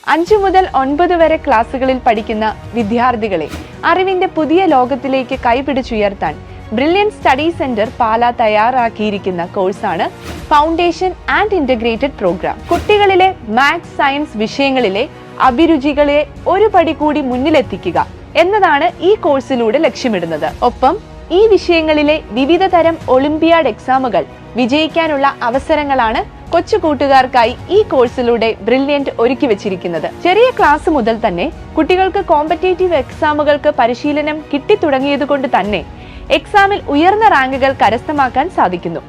5 മുതൽ 9 വരെ ക്ലാസ്സുകളിൽ പഠിക്കുന്ന വിദ്യാർത്ഥികളെ അറിവിന്റെ പുതിയ ലോകത്തിലേക്ക് കൈപിടിച്ചുയർത്താൻ ബ്രില്യൻ സ്റ്റഡി സെന്റർ പാല തയ്യാറാക്കിയിരിക്കുന്ന കോഴ്സാണ് ഫൗണ്ടേഷൻ ആൻഡ് ഇന്റഗ്രേറ്റഡ് പ്രോഗ്രാം. കുട്ടികളിലെ മാത്സ്, സയൻസ് വിഷയങ്ങളിലെ അഭിരുചികളെ ഒരു പടി കൂടി മുന്നിലെത്തിക്കുക എന്നതാണ് ഈ കോഴ്സിലൂടെ ലക്ഷ്യമിടുന്നത്. ഒപ്പം ഈ വിഷയങ്ങളിലെ വിവിധ തരം ഒളിമ്പിയാഡ് എക്സാമുകൾ വിജയിക്കാനുള്ള അവസരങ്ങളാണ് കൊച്ചു കൂട്ടുകാർക്കായി ഈ കോഴ്സിലൂടെ ബ്രില്യന്റ് ഒരുക്കി വെച്ചിരിക്കുന്നത്. ചെറിയ ക്ലാസ് മുതൽ തന്നെ കുട്ടികൾക്ക് കോമ്പറ്റേറ്റീവ് എക്സാമുകൾക്ക് പരിശീലനം കിട്ടിത്തുടങ്ങിയതുകൊണ്ട് തന്നെ എക്സാമിൽ ഉയർന്ന റാങ്കുകൾ കരസ്ഥമാക്കാൻ സാധിക്കുന്നു.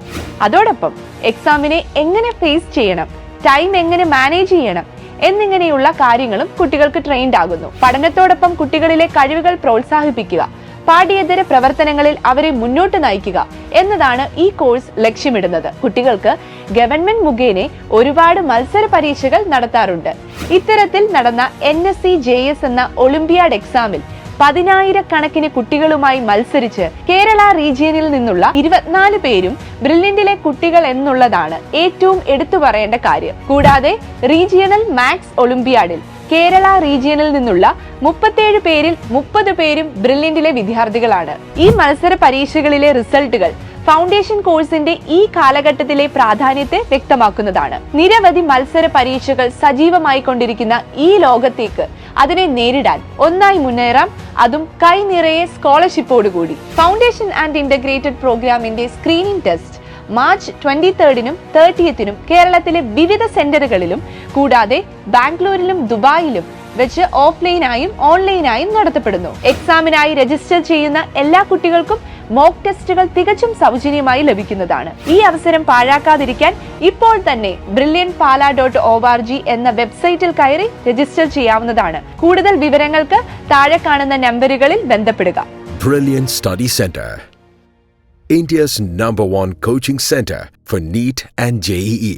അതോടൊപ്പം എക്സാമിനെ എങ്ങനെ ഫേസ് ചെയ്യണം, ടൈം എങ്ങനെ മാനേജ് ചെയ്യണം എന്നിങ്ങനെയുള്ള കാര്യങ്ങളും കുട്ടികൾക്ക് ട്രെയിൻഡ് ആകുന്നു. പഠനത്തോടൊപ്പം കുട്ടികളിലെ കഴിവുകൾ പ്രോത്സാഹിപ്പിക്കുക, പാഠ്യേതര പ്രവർത്തനങ്ങളിൽ അവരെ മുന്നോട്ട് നയിക്കുക എന്നതാണ് ഈ കോഴ്സ് ലക്ഷ്യമിടുന്നത്. കുട്ടികൾക്ക് ഗവൺമെന്റ് മുഖേന ഒരുപാട് മത്സര പരീക്ഷകൾ നടത്താറുണ്ട്. ഇത്തരത്തിൽ നടന്ന NSC JS എന്ന ഒളിമ്പിയാഡ് എക്സാമിൽ 10,000 കുട്ടികളുമായി മത്സരിച്ച് കേരള റീജിയനിൽ നിന്നുള്ള 24 പേരും ബ്രില്യന്റിലെ കുട്ടികൾ എന്നുള്ളതാണ് ഏറ്റവും എടുത്തു പറയേണ്ട കാര്യം. കൂടാതെ റീജിയണൽ മാത്സ് ഒളിമ്പിയാഡിൽ കേരള റീജിയനിൽ നിന്നുള്ള 37 പേരിൽ 30 പേരും ബ്രില്യന്റിലെ വിദ്യാർത്ഥികളാണ്. ഈ മത്സര പരീക്ഷകളിലെ റിസൾട്ടുകൾ ഫൗണ്ടേഷൻ കോഴ്സിന്റെ ഈ കാലഘട്ടത്തിലെ പ്രാധാന്യത്തെ വ്യക്തമാക്കുന്നതാണ്. നിരവധി മത്സര പരീക്ഷകൾ സജീവമായി കൊണ്ടിരിക്കുന്ന ഈ ലോകത്തേക്ക് അതിനെ നേരിടാൻ ഒന്നായി മുന്നേറാം, അതും കൈ നിറയെ സ്കോളർഷിപ്പോടുകൂടി. ഫൗണ്ടേഷൻ ആൻഡ് ഇന്റഗ്രേറ്റഡ് പ്രോഗ്രാമിന്റെ സ്ക്രീനിംഗ് ടെസ്റ്റ് മാർച്ച് 23-നും 30-നും കേരളത്തിലെ വിവിധ സെന്ററുകളിലും കൂടാതെ ബാംഗ്ലൂരിലും ദുബായിലും വെച്ച് ഓഫ്ലൈനായും ഓൺലൈനായും നടത്തപ്പെടുന്നു. എക്സാമിനായി രജിസ്റ്റർ ചെയ്യുന്ന എല്ലാ കുട്ടികൾക്കും മോക്ക് ടെസ്റ്റുകൾ തികച്ചും സൗജന്യമായി ലഭിക്കുന്നതാണ്. ഈ അവസരം പാഴാക്കാതിരിക്കാൻ ഇപ്പോൾ തന്നെ brilliantpala.org എന്ന വെബ്സൈറ്റിൽ കയറി രജിസ്റ്റർ ചെയ്യാവുന്നതാണ്. കൂടുതൽ വിവരങ്ങൾക്ക് താഴെ കാണുന്ന നമ്പറുകളിൽ ബന്ധപ്പെടുക. Brilliant Study Center, India's #1 coaching center for NEET and JEE.